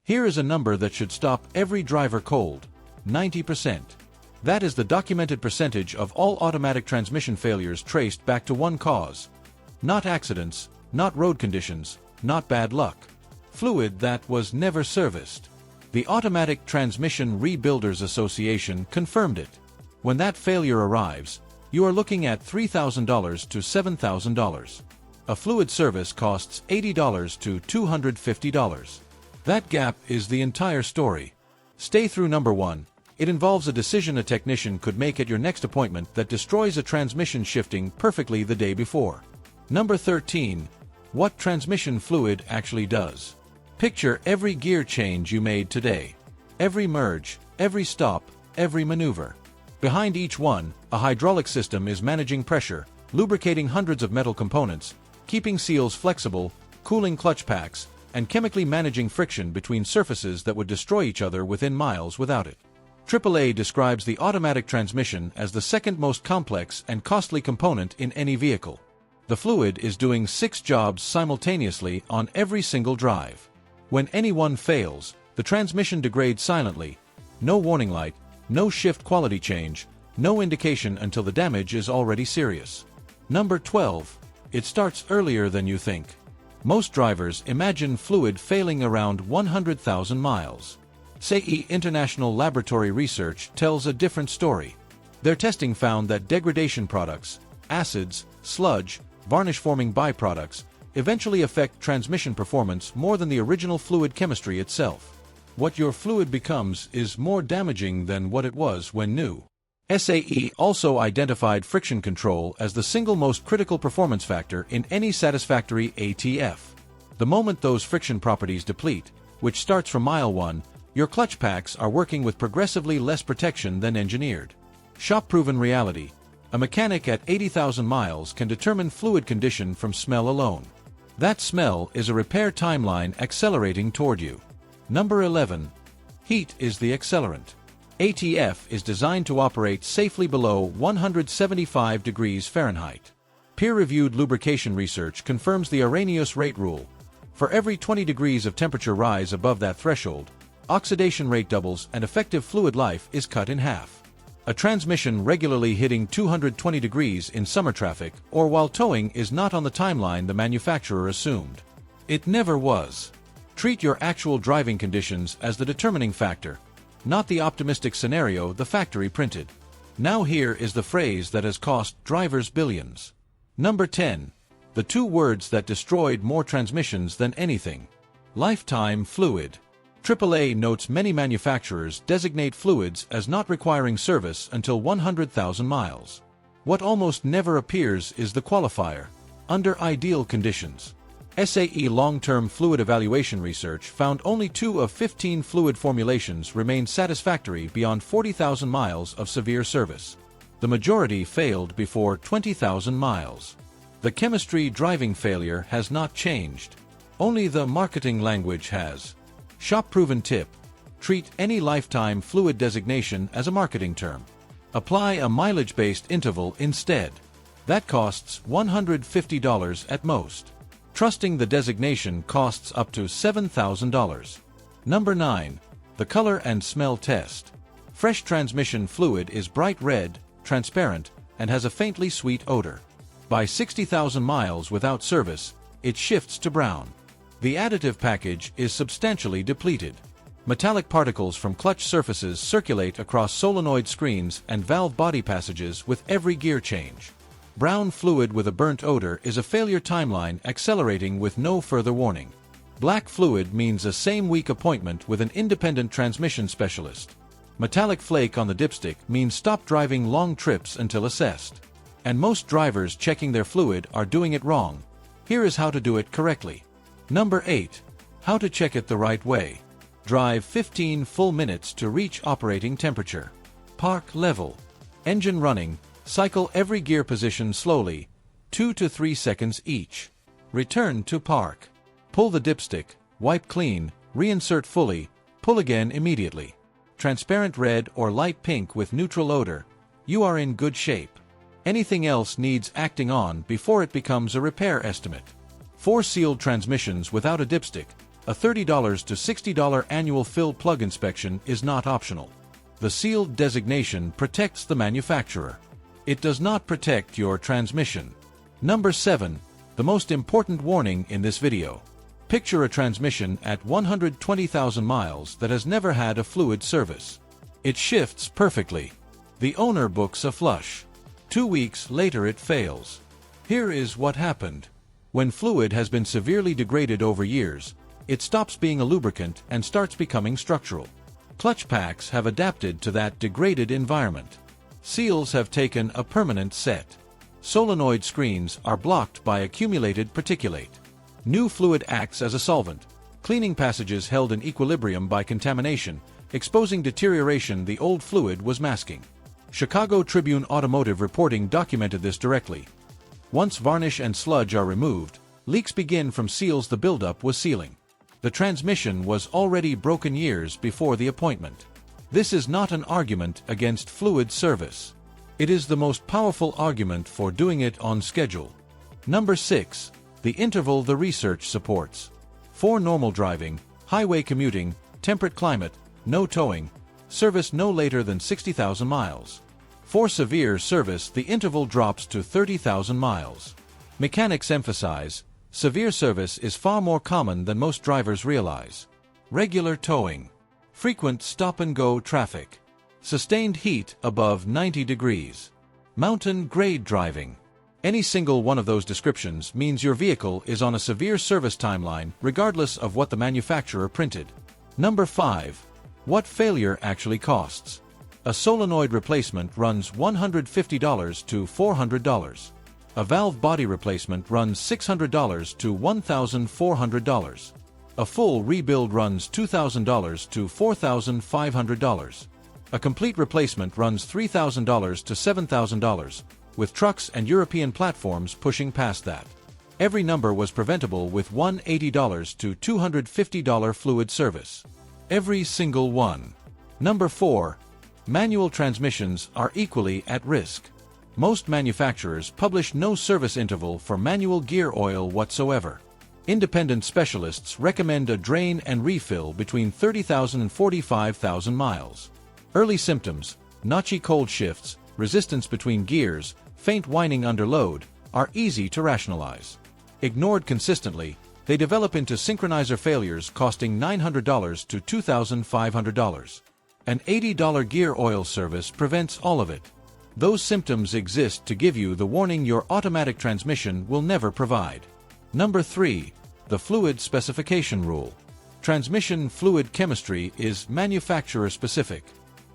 Here is a number that should stop every driver cold: 90%. That is the documented percentage of all automatic transmission failures traced back to one cause. Not accidents, not road conditions, not bad luck. Fluid that was never serviced. The Automatic Transmission Rebuilders Association confirmed it. When that failure arrives, you are looking at $3,000 to $7,000. A fluid service costs $80 to $250. That gap is the entire story. Stay through number 1. It involves a decision a technician could make at your next appointment that destroys a transmission shifting perfectly the day before. Number 13. What transmission fluid actually does. Picture every gear change you made today. Every merge, every stop, every maneuver. Behind each one, a hydraulic system is managing pressure, lubricating hundreds of metal components, keeping seals flexible, cooling clutch packs, and chemically managing friction between surfaces that would destroy each other within miles without it. AAA describes the automatic transmission as the second most complex and costly component in any vehicle. The fluid is doing 6 jobs simultaneously on every single drive. When any one fails, the transmission degrades silently. No warning light, no shift quality change, no indication until the damage is already serious. Number 12. It starts earlier than you think. Most drivers imagine fluid failing around 100,000 miles. SAE International laboratory research tells a different story. Their testing found that degradation products, acids, sludge, varnish-forming byproducts, eventually affect transmission performance more than the original fluid chemistry itself. What your fluid becomes is more damaging than what it was when new. SAE also identified friction control as the single most critical performance factor in any satisfactory ATF. The moment those friction properties deplete, which starts from mile 1, your clutch packs are working with progressively less protection than engineered. Shop-proven reality. A mechanic at 80,000 miles can determine fluid condition from smell alone. That smell is a repair timeline accelerating toward you. Number 11. Heat is the accelerant. ATF is designed to operate safely below 175 degrees Fahrenheit. Peer-reviewed lubrication research confirms the Arrhenius rate rule. For every 20 degrees of temperature rise above that threshold, oxidation rate doubles and effective fluid life is cut in half. A transmission regularly hitting 220 degrees in summer traffic or while towing is not on the timeline the manufacturer assumed. It never was. Treat your actual driving conditions as the determining factor, not the optimistic scenario the factory printed. Now here is the phrase that has cost drivers billions. Number 10. The 2 words that destroyed more transmissions than anything. Lifetime fluid. AAA notes many manufacturers designate fluids as not requiring service until 100,000 miles. What almost never appears is the qualifier, under ideal conditions. SAE long-term fluid evaluation research found only 2 of 15 fluid formulations remained satisfactory beyond 40,000 miles of severe service. The majority failed before 20,000 miles. The chemistry driving failure has not changed. Only the marketing language has. Shop-proven tip. Treat any lifetime fluid designation as a marketing term. Apply a mileage-based interval instead. That costs $150 at most. Trusting the designation costs up to $7,000. Number 9. The color and smell test. Fresh transmission fluid is bright red, transparent, and has a faintly sweet odor. By 60,000 miles without service, it shifts to brown. The additive package is substantially depleted. Metallic particles from clutch surfaces circulate across solenoid screens and valve body passages with every gear change. Brown fluid with a burnt odor is a failure timeline accelerating with no further warning. Black fluid means a same-week appointment with an independent transmission specialist. Metallic flake on the dipstick means stop driving long trips until assessed. And most drivers checking their fluid are doing it wrong. Here is how to do it correctly. Number 8. How to check it the right way. Drive 15 full minutes to reach operating temperature. Park level. Engine running. Cycle every gear position slowly, 2 to 3 seconds each. Return to park. Pull the dipstick, wipe clean, reinsert fully, pull again immediately. Transparent red or light pink with neutral odor. You are in good shape. Anything else needs acting on before it becomes a repair estimate. 4 sealed transmissions without a dipstick, A $30 to $60 annual fill plug inspection is not optional. The sealed designation protects the manufacturer. It does not protect your transmission. Number 7. The most important warning in this video. Picture a transmission at 120,000 miles that has never had a fluid service. It shifts perfectly. The owner books a flush. 2 weeks later it fails. Here is what happened. When fluid has been severely degraded over years, it stops being a lubricant and starts becoming structural. Clutch packs have adapted to that degraded environment. Seals have taken a permanent set. Solenoid screens are blocked by accumulated particulate. New fluid acts as a solvent, cleaning passages held in equilibrium by contamination, exposing deterioration the old fluid was masking. Chicago Tribune Automotive reporting documented this directly. Once varnish and sludge are removed, leaks begin from seals the buildup was sealing. The transmission was already broken years before the appointment. This is not an argument against fluid service. It is the most powerful argument for doing it on schedule. Number 6. The interval the research supports. For normal driving, highway commuting, temperate climate, no towing, service no later than 60,000 miles. For severe service, the interval drops to 30,000 miles. Mechanics emphasize, severe service is far more common than most drivers realize. Regular towing. Frequent stop-and-go traffic. Sustained heat above 90 degrees. Mountain-grade driving. Any single one of those descriptions means your vehicle is on a severe service timeline regardless of what the manufacturer printed. Number 5. What failure actually costs. A solenoid replacement runs $150 to $400. A valve body replacement runs $600 to $1,400. A full rebuild runs $2,000 to $4,500. A complete replacement runs $3,000 to $7,000, with trucks and European platforms pushing past that. Every number was preventable with $180 to $250 fluid service. Every single one. Number 4. Manual transmissions are equally at risk. Most manufacturers publish no service interval for manual gear oil whatsoever. Independent specialists recommend a drain and refill between 30,000 and 45,000 miles. Early symptoms, notchy cold shifts, resistance between gears, faint whining under load, are easy to rationalize. Ignored consistently, they develop into synchronizer failures costing $900 to $2,500. An $80 gear oil service prevents all of it. Those symptoms exist to give you the warning your automatic transmission will never provide. Number 3. The fluid specification rule. Transmission fluid chemistry is manufacturer-specific.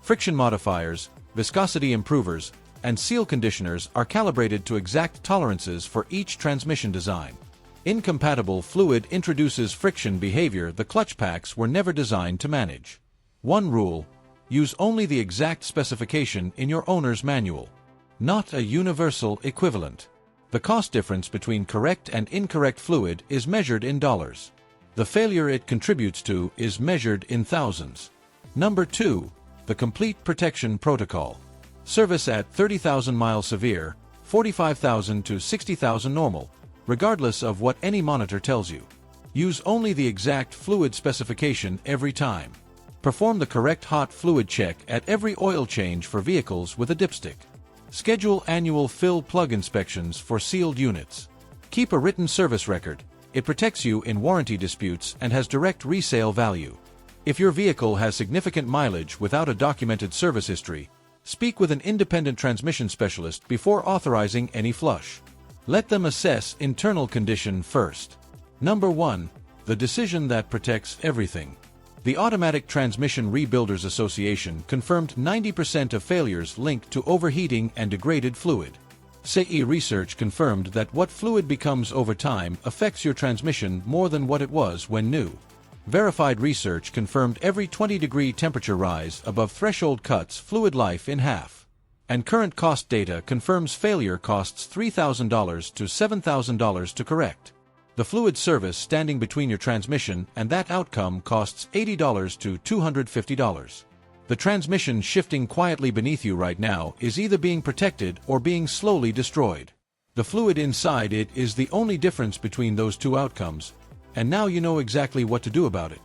Friction modifiers, viscosity improvers, and seal conditioners are calibrated to exact tolerances for each transmission design. Incompatible fluid introduces friction behavior the clutch packs were never designed to manage. One rule: use only the exact specification in your owner's manual, not a universal equivalent. The cost difference between correct and incorrect fluid is measured in dollars. The failure it contributes to is measured in thousands. Number 2. The complete protection protocol. Service at 30,000 miles severe, 45,000 to 60,000 normal, regardless of what any monitor tells you. Use only the exact fluid specification every time. Perform the correct hot fluid check at every oil change for vehicles with a dipstick. Schedule annual fill plug inspections for sealed units. Keep a written service record. It protects you in warranty disputes and has direct resale value. If your vehicle has significant mileage without a documented service history, speak with an independent transmission specialist before authorizing any flush. Let them assess internal condition first. Number 1. The decision that protects everything. The Automatic Transmission Rebuilders Association confirmed 90% of failures linked to overheating and degraded fluid. SAE research confirmed that what fluid becomes over time affects your transmission more than what it was when new. Verified research confirmed every 20-degree temperature rise above threshold cuts fluid life in half. And current cost data confirms failure costs $3,000 to $7,000 to correct. The fluid service standing between your transmission and that outcome costs $80 to $250. The transmission shifting quietly beneath you right now is either being protected or being slowly destroyed. The fluid inside it is the only difference between those two outcomes, and now you know exactly what to do about it.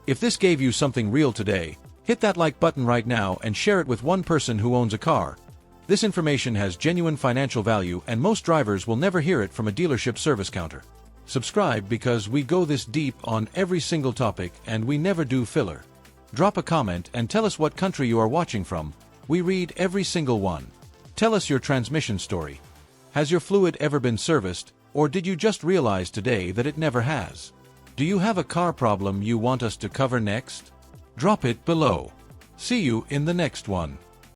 If this gave you something real today, hit that like button right now and share it with one person who owns a car. This information has genuine financial value and most drivers will never hear it from a dealership service counter. Subscribe because we go this deep on every single topic and we never do filler. Drop a comment and tell us what country you are watching from. We read every single one. Tell us your transmission story. Has your fluid ever been serviced, or did you just realize today that it never has? Do you have a car problem you want us to cover next? Drop it below. See you in the next one.